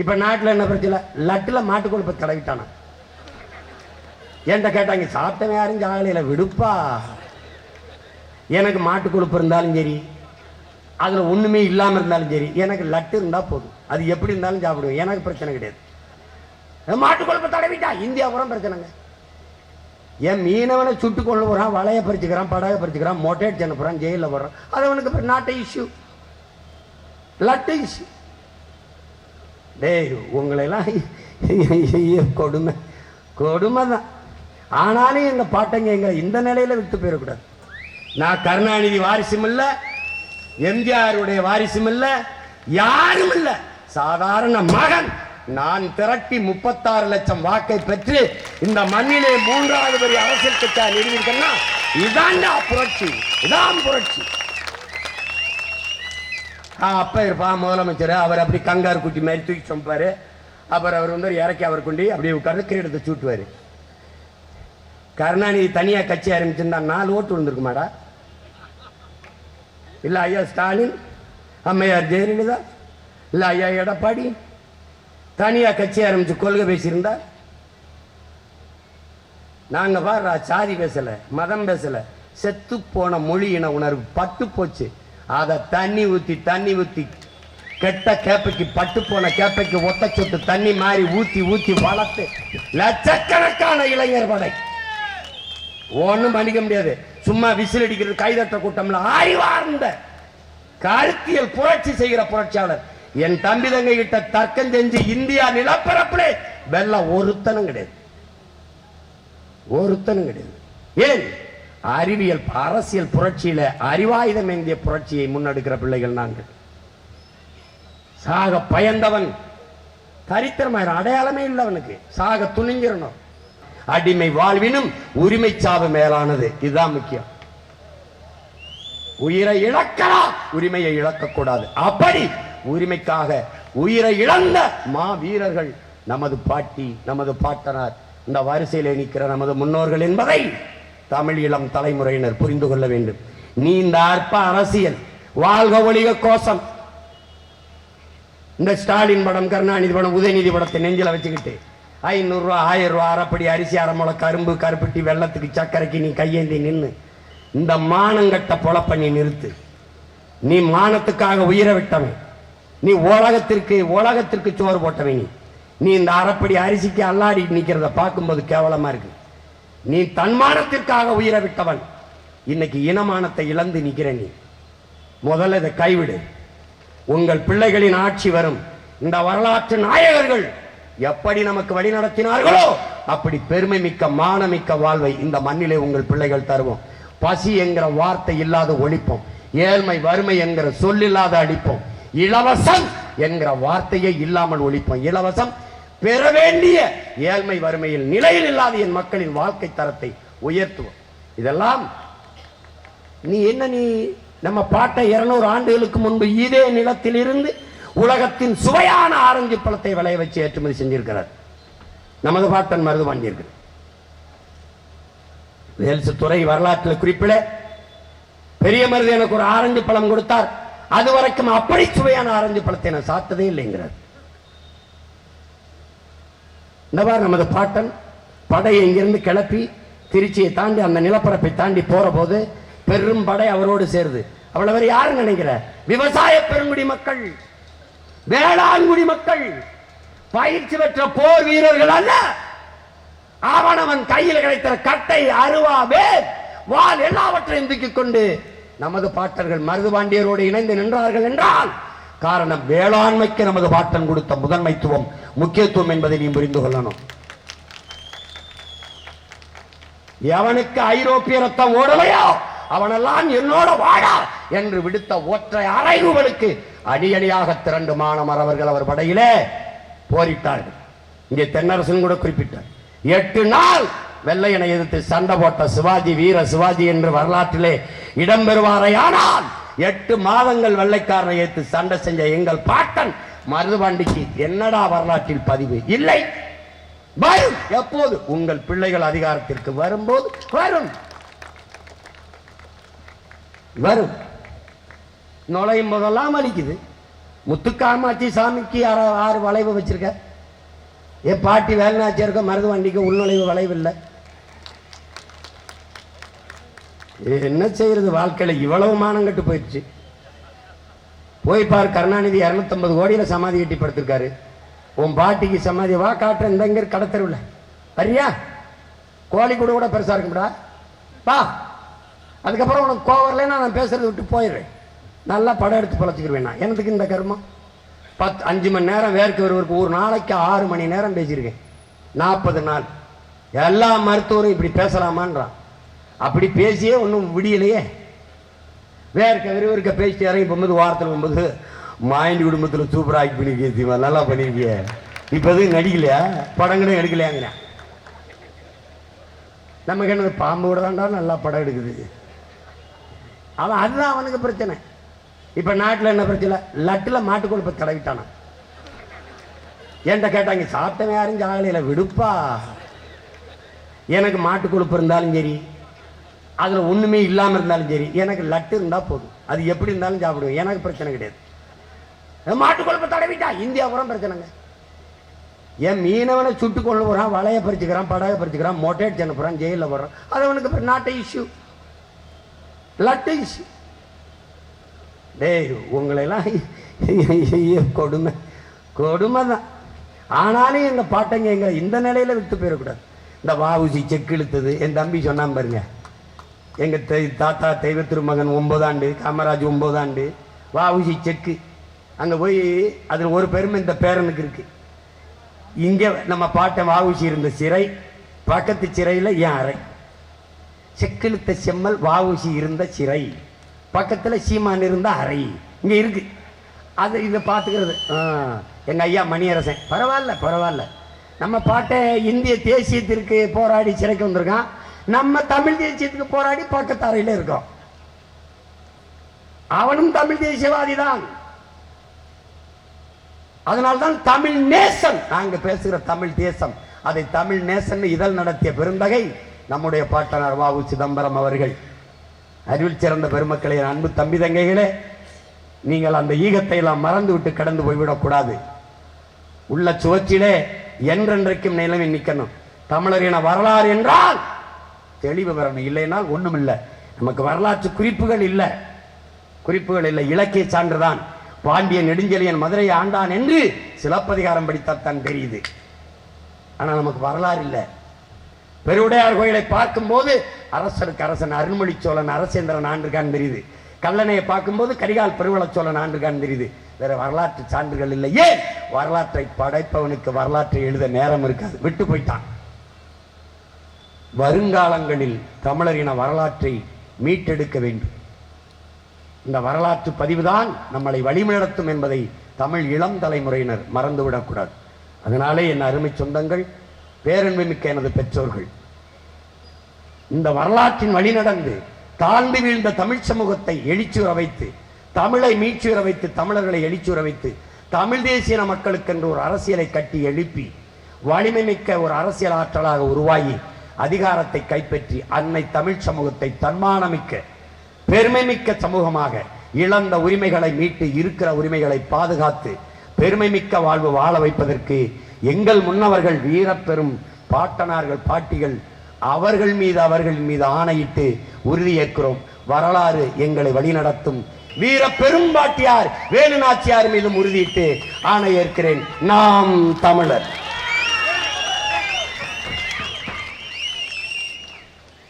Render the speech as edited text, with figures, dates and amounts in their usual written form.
இப்ப நாட்டில் என்ன பிரச்சனை? லட்டுல மாட்டு கொழுப்பை தடவிட்டானா. என்கிட்ட கேட்டாங்க, சாப்பிட்டவன் யாரும் ஜாகலையில விடுப்பா. எனக்கு மாட்டு கொழுப்பு இருந்தாலும் சரி, அதுல ஒண்ணுமே இல்லாம இருந்தாலும் சரி, எனக்கு லட்டு இருந்தா போதும். அது எப்படி இருந்தாலும் சாப்பிடுவேன், எனக்கு பிரச்சனை கிடையாது. மாட்டு கொழுப்பை தடவிட்டா இந்தியா புறம் பிரச்சனைங்க. என் மீனவனை சுட்டு கொண்டு போறான், வலைய பறிச்சுக்கிறான், படகை பறிச்சுக்கிறான், மொட்டை அடிச்சு அனுப்புறான், ஜெயிலில் போடுறான். அது அவனுக்கு நாட்டு இஷ்யூ, லட்டு இஷ்யூ. டேய் உங்களெல்லாம் கொடுமை கொடுமை தான். ஆனாலும் எங்க பாட்டங்க எங்க இந்த நிலையில விட்டு போயிடக்கூடாது. நான் கருணாநிதி வாரிசும் இல்ல, எம்ஜிஆருடைய வாரிசும் இல்ல, யாரும் இல்ல, சாதாரண மகன். நான் திரட்டி 36 லட்சம் வாக்கை பெற்று இந்த மண்ணிலே 3வது பெரிய அரசியல் கட்சியா நிறுவிருக்கேன்னா இதாண்டா புரட்சி, இதான் புரட்சி. அப்ப இருப்பா முதலமைச்சர், அவர் அப்படி கங்காரு குட்டி மாதிரி தூக்கி சொம்பாரு. அப்புறம் அவர் வந்து இறக்கி அவர் கொண்டு அப்படியே உட்கார்ந்து கிரீடத்தை சூட்டுவாரு. கருணாநிதி தனியா கட்சி ஆரம்பிச்சிருந்தா 4 ஓட்டு விழுந்திருக்குமாடா? இல்ல ஐயா ஸ்டாலின், அம்மையார் ஜெயலலிதா, இல்ல ஐயா எடப்பாடி தனியா கட்சி ஆரம்பிச்சு கொள்கை பேசியிருந்தா? நாங்க பாரு சாதி பேசல, மதம் பேசல, செத்து போன மொழி இன உணர்வு பட்டு போச்சு. அதை தண்ணி ஊத்தி கெட்ட கேப்பைக்கு, பட்டு போன கேப்பைக்கு ஒத்த சொட்டு தண்ணி மாதிரி ஊத்தி வளர்த்து லட்சக்கணக்கான இளைஞர் படை. ஒண்ணும் பண்ணிக்க முடியாது. சும்மா விசில் அடிக்கிறது, கைதட்ட கூட்டம்ல அறிவார்ந்த கருத்தியல் புரட்சி செய்கிற புரட்சியாளர். என் தம்பி தங்க கிட்ட தர்க்கம் செஞ்சு இந்தியா நிலப்பரப்பிலே வெல்ல ஒருத்தனும் கிடையாது, ஒருத்தனும் கிடையாது. ஏன்? அறிவியல் அரசியல் புரட்சியில அறிவாயுதம் ஏந்திய புரட்சியை முன்னெடுக்கிற பிள்ளைகள் நாங்கள். சாக பயந்தவன் தரித்திரமாயிரம், அடையாளமே இல்லை அவனுக்கு. சாக துணிஞ்சிடணும். அடிமை வாழ்வினும் உரிமை சாவு மேலானது, இதுதான் முக்கியம். உயிரை இழக்கலாம், உரிமையை இழக்கக்கூடாது. அப்படி உரிமைக்காக உயிரை இழந்த மா வீரர்கள் நமது பாட்டி, நமது பாட்டனார், இந்த வரிசையில் நிற்கிற நமது முன்னோர்கள் என்பதை தமிழ் இளம் தலைமுறையினர் புரிந்து கொள்ள வேண்டும். நீ இந்த அற்ப அரசியல் வாழ்க ஒழிக கோஷம், இந்த ஸ்டாலின் படம், கருணாநிதி படம், உதயநிதி படத்தை நெஞ்சில வச்சுக்கிட்டு 500 ரூபா 1000 ரூபா அரைப்படி அரிசி, அரைமுளை கரும்பு, கருப்பட்டி, வெள்ளத்துக்கு சக்கரைக்கு நீ கையேந்தி நின்று இந்த மானங்கட்ட பொழப்ப நீ நிறுத்து. நீ மானத்துக்காக உயிரை விட்டவன், நீ உலகத்திற்கு சோறு போட்டவன். நீ இந்த அரைப்படி அரிசிக்கு அல்லாடி நிக்கிறத பார்க்கும்போது கேவலமா இருக்கு. நீ தன்மானத்திற்காக உயிரை விட்டவன், இன்னைக்கு இனமானத்தை இழந்து நிக்கிற. நீ முதல்ல இதை கைவிடு. உங்கள் பிள்ளைகளின் ஆட்சி வரும். இந்த வரலாற்று நாயகர்கள் எப்படி நமக்கு வழி நடத்தினார்களோ அப்படி பெருமை மிக்க மானமிக்க வாழ்வை இந்த மண்ணிலே உங்கள் பிள்ளைகள் தருவோம். பசி என்கிற வார்த்தை இல்லாத ஒழிப்போம். ஏழ்மை வறுமை என்கிற சொல்லில்லாத அடிப்போம். இலவசம் என்கிற வார்த்தையை இல்லாமல் ஒழிப்போம். இலவசம் பெற வேண்டிய ஏழ்மை வறுமையில் நிலையில் இல்லாத என் மக்களின் வாழ்க்கை தரத்தை உயர்த்துவோம். இதெல்லாம் நீ நம்ம பாட்டை 200 ஆண்டுகளுக்கு முன்பு இதே நிலத்தில் இருந்து உலகத்தின் சுவையான ஆரஞ்சு பழத்தை விளைய வச்சு ஏற்றுமதி செஞ்சிருக்கிறார் நமது பாட்டன் மருதுபாண்டியர்கள். வேல்சு துறை வரலாற்றில் குறிப்பிட பெரிய மருது எனக்கு ஒரு ஆரஞ்சு பழம் கொடுத்தார், அது வரைக்கும் அப்படி சுவையான ஆரஞ்சு பழத்தை நான் சாப்பிட்டதே இல்லைங்கிறார். நமது பாட்டன் படையை இங்கிருந்து கிளப்பி திருச்சியை தாண்டி அந்த நிலப்பரப்பை தாண்டி போற போது பெரும் படை அவரோடு சேருது. அவ்வளவு யாரு நினைக்கிற? விவசாய பெருங்குடி மக்கள், வேளாண்குடி மக்கள், பயிற்சி பெற்ற போர் வீரர்கள் அல்ல. அவனவன் கையில் கிடைத்த கட்டை, அருவா, வேல், வால் எல்லாவற்றையும் தூக்கிக் கொண்டு நமது பாட்டர்கள் மருதுபாண்டியரோடு இணைந்து நின்றார்கள் என்றால் காரணம் வேளாண்மைக்கு நமது பாட்டன் கொடுத்த முதன்மைத்துவம், முக்கியத்துவம் என்பதை நீ புரிந்து கொள்ளணும். எவனுக்கு ஐரோப்பிய ரத்தம் ஓடலையோ அவனெல்லாம் என்னோட வாடா என்று விடுத்த ஒற்றை அறைகூவலுக்கு அடியடியாக திரண்டு மானமரவர்கள் அவர் படையிலே போரிட்டார்கள். இங்கே தென்னரசன் கூட குறிப்பிட்டார். 8 நாள் வெள்ளையனை எதிர்த்து சண்டை போட்ட சிவாஜி, வீர சிவாஜி என்று வரலாற்றிலே இடம்பெறுவாரே. ஆனால் 8 மாதங்கள் வெள்ளைக்காரனை எதிர்த்து சண்டை செஞ்ச எங்கள் பாட்டன் மருதுபாண்டிக்கு என்னடா வரலாற்றில் பதிவு இல்லை? வரும். எப்போது? உங்கள் பிள்ளைகள் அதிகாரத்திற்கு வரும்போது வரும். வரும். நுழையும் போதெல்லாம் அடிக்குது, முத்துக்காமாட்சி சாமிக்கு 6 வளைவு வச்சிருக்க. என் பாட்டி வேலுநாச்சியாருக்க மருது வண்டிக்கு உள்நுழைவு வளைவு இல்லை. என்ன செய்யறது? வாழ்க்கையில இவ்வளவு மானம் கட்டு போயிடுச்சு. போய் பார், கருணாநிதி 250 கோடியில சமாதி கட்டி படுத்திருக்காரு. உன் பாட்டிக்கு சமாதி வா காட்டுற, இந்த இங்க கடத்தருவில் வரியா? கோழி கூட பெருசா இருக்கும்டா, வா. அதுக்கப்புறம் உனக்கு கோவரில்லைன்னா நான் பேசுறதை விட்டு போயிடுறேன். நல்லா படம் எடுத்து பழச்சிக்கிருவேன். நான் எனக்கு இந்த கர்மம் 5 மணி நேரம் வேர்க்க வருவருக்கு ஒரு நாளைக்கு 6 மணி நேரம் பேசியிருக்கேன். 40 நாள். எல்லா மருத்துவரும் இப்படி பேசலாமான்றான். அப்படி பேசியே ஒன்றும் விடியலையே. வேர்க்க விறுவிறுக்க பேசிட்டு இறங்கி போகும்போது வாரத்தில் போகும்போது மாயண்டி குடும்பத்தில் சூப்பராக ஆக்ட் பண்ணியிருக்கீங்க, நல்லா பண்ணியிருக்கிய, இப்போ எதுவும் நடிக்கலையா, படங்களும் எடுக்கலையாங்கிறேன். நமக்கு என்னது, பாம்பு கூட தாண்டா நல்லா படம் எடுக்குது. அவன் அதுதான் அவனுக்கு பிரச்சனை. இப்போ நாட்டில் என்ன பிரச்சனை? லட்டில் மாட்டுக்கொழுப்பை தடவிட்டானா. என்கிட்ட கேட்டாங்க, சாப்பிட்டவன் யாரும் ஜாகலையில் விடுப்பா. எனக்கு மாட்டுக்கொழுப்பு இருந்தாலும் சரி, அதில் ஒன்றுமே இல்லாமல் இருந்தாலும் சரி, எனக்கு லட்டு இருந்தால் போதும். அது எப்படி இருந்தாலும் சாப்பிடுவேன், எனக்கு பிரச்சனை கிடையாது. மாட்டுக்கொழுப்பை தடவிட்டா இந்தியா புறம் பிரச்சனைங்க. என் மீனவனை சுட்டு கொண்டு போகிறான், வலையை பறிச்சுக்கிறான், படகை பறிச்சுக்கிறான், மொட்டை அடிச்சு அனுப்புறான், ஜெயிலில் போடுறான். அது அவனுக்கு நாட்டு இஷ்யூ, லட்டு இஷ்யூ. டேய், உங்களெல்லாம் கொடுமை கொடுமை தான். ஆனாலும் எங்கள் பாட்டைங்க எங்களை இந்த நிலையில் விட்டு போயிடக்கூடாது. இந்த வாவுசி செக்கு இழுத்தது என் தம்பி சொன்னான் பாருங்க. எங்கள் தாத்தா தெய்வ திருமகன் 9 ஆண்டு, காமராஜ் 9 ஆண்டு, வாவுசி செக்கு. அங்கே போய் அதில் ஒரு பெருமை இந்த பேரனுக்கு இருக்கு. இங்கே நம்ம பாட்டை வாவுசி இருந்த சிறை பக்கத்து சிறையில் என் அறை. செக்கிழுத்த செம்மல் வாவுசி இருந்த சிறை பக்கத்தில் சீமான் இருந்த அறை இங்கே இருக்கு. அது இதை பார்த்துக்கிறது எங்கள் ஐயா மணியரசன். பரவாயில்ல. நம்ம பாட்டை இந்திய தேசியத்திற்கு போராடி சிறைக்கு வந்திருக்கான். நம்ம தமிழ் தேசியத்துக்கு போராடி பக்கத்து அறையில் இருக்கோம். அவனும் தமிழ் தேசியவாதி தான். அதனால்தான் தமிழ் நேசன். நாங்க பேசுகிற தமிழ் தேசம், அதை தமிழ் நேசன் இதழ் நடத்திய பெருந்தகை நம்முடைய பாட்டனார் வ.உ. சிதம்பரம் அவர்கள். அறிவில் சிறந்த பெருமக்களே, அன்பு தம்பி தங்கைகளே, நீங்கள் அந்த ஈகத்தை எல்லாம் மறந்து விட்டு கடந்து போய்விடக்கூடாது. உள்ள சுவற்றிலே என்றென்றைக்கும் நிலைமை நிற்கணும். தமிழரின வரலாறு என்றால் தெளிவு வரணும். இல்லைனால் ஒண்ணும் இல்லை. நமக்கு வரலாற்று குறிப்புகள் இல்லை, இலக்கிய சான்றுதான். பாண்டிய நெடுஞ்செழியன் மதுரை ஆண்டான் என்று சிலப்பதிகாரம் படித்தான் தெரியுது. ஆனா நமக்கு வரலாறு இல்லை. பெருவுடையார் கோயிலை பார்க்கும் போது அரசருக்கு அரசன் அருள்மொழி சோழன் அரசேந்திரன் ஆண்டிருக்கான்னு தெரியுது. கல்லணையை பார்க்கும்போது கரிகால் பெருவள சோழன் ஆண்டிருக்கான்னு தெரியுது. வேற வரலாற்று சான்றுகள் இல்லை. ஏன்? வரலாற்றை படைப்பவனுக்கு வரலாற்றை எழுத நேரம் இருக்காது, விட்டு போயிட்டான். வருங்காலங்களில் தமிழரின வரலாற்றை மீட்டெடுக்க வேண்டும். இந்த வரலாற்று பதிவுதான் நம்மளை வழிநடத்தும் என்பதை தமிழ் இளம் தலைமுறையினர் மறந்துவிடக்கூடாது. அதனாலே என் அருமை சொந்தங்கள், பேரன்பு மிக்க எனது பெற்றோர்கள், இந்த வரலாற்றின் வழி நடந்து தாழ்ந்து வீழ்ந்த தமிழ் சமூகத்தை எழுச்சியுற வைத்து, தமிழை மீட்சியுற வைத்து, தமிழர்களை எழுச்சியுற வைத்து, தமிழ் தேசிய மக்களுக்கு என்று ஒரு அரசியலை கட்டி எழுப்பி வலிமை மிக்க ஒரு அரசியல் ஆற்றலாக உருவாகி அதிகாரத்தை கைப்பற்றி அன்னை தமிழ் சமூகத்தை தன்மானமிக்க பெருமை மிக்க சமூகமாக இழந்த உரிமைகளை மீட்டு இருக்கிற உரிமைகளை பாதுகாத்து பெருமை மிக்க வாழ்வு வாழ வைப்பதற்கு எங்கள் முன்னவர்கள் வீரப்பெரும் பாட்டனார்கள் பாட்டிகள் அவர்கள் மீது ஆணையிட்டு உறுதியேற்கிறோம். வரலாறு எங்களை வழிநடத்தும். வீர பெரும்பாட்டியார் வேலுநாச்சியார் மீதும் உறுதியிட்டு ஆணையேற்கிறேன். நாம் தமிழர்.